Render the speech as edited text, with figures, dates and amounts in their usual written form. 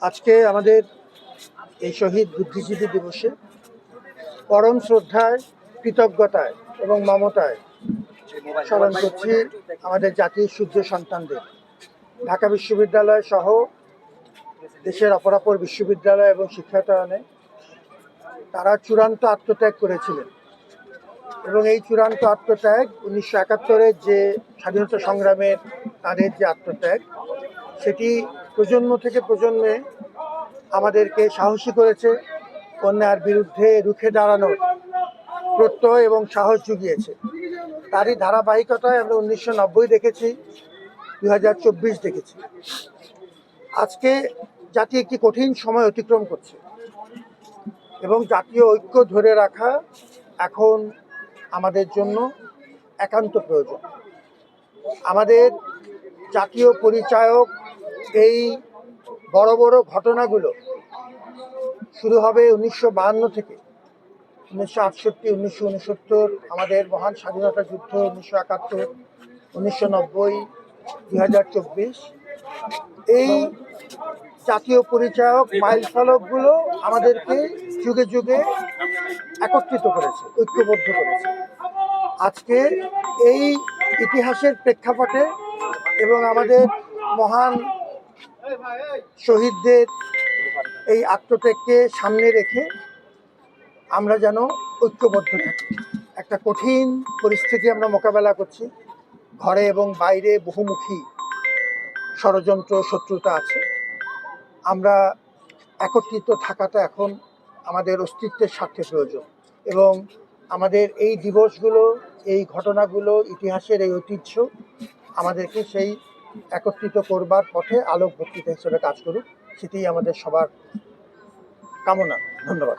আজকে আমাদের এই শহীদ বুদ্ধিজীবী দিবসে পরম শ্রদ্ধায়, কৃতজ্ঞতায় এবং মমতায় স্মরণ করছি আমাদের জাতির সূর্য সন্তানদের। ঢাকা বিশ্ববিদ্যালয় সহ দেশের অপরাপর বিশ্ববিদ্যালয় এবং শিক্ষায়তনে তারা চূড়ান্ত আত্মত্যাগ করেছিলেন এবং এই চূড়ান্ত আত্মত্যাগ 1971-এর যে স্বাধীনতা সংগ্রামের তাদের যে আত্মত্যাগ, সেটি প্রজন্ম থেকে প্রজন্মে আমাদেরকে সাহসী করেছে, অন্যায়ের বিরুদ্ধে রুখে দাঁড়ানোর প্রত্যয় এবং সাহস জুগিয়েছে। তারই ধারাবাহিকতায় আমরা 1990 দেখেছি, 2024 দেখেছি। আজকে জাতি একটি কঠিন সময় অতিক্রম করছে এবং জাতীয় ঐক্য ধরে রাখা এখন আমাদের জন্য একান্ত প্রয়োজন। আমাদের জাতীয় পরিচায়ক এই বড় বড় ঘটনাগুলো শুরু হবে 1952 থেকে, 1968, 1969, আমাদের মহান স্বাধীনতা যুদ্ধ, 1971, 1990, 2024। এই জাতীয় পরিচায়ক মাইল ফলকগুলো আমাদেরকে যুগে যুগে একত্রিত করেছে, ঐক্যবদ্ধ করেছে। আজকে এই ইতিহাসের প্রেক্ষাপটে এবং আমাদের মহান শহীদদের এই আত্মত্যাগকে সামনে রেখে আমরা যেন ঐক্যবদ্ধ থাকি। একটা কঠিন পরিস্থিতি আমরা মোকাবেলা করছি। ঘরে এবং বাইরে বহুমুখী ষড়যন্ত্র, শত্রুতা আছে। আমরা একত্রিত থাকাটা এখন আমাদের অস্তিত্বের স্বার্থে প্রয়োজন এবং আমাদের এই দিবসগুলো, এই ঘটনাগুলো, ইতিহাসের এই ঐতিহ্য আমাদেরকে সেই একত্রিত করবার পথে আলোক বক্তৃতা হিসেবে কাজ করুক, সেটাই আমাদের সবার কামনা। ধন্যবাদ।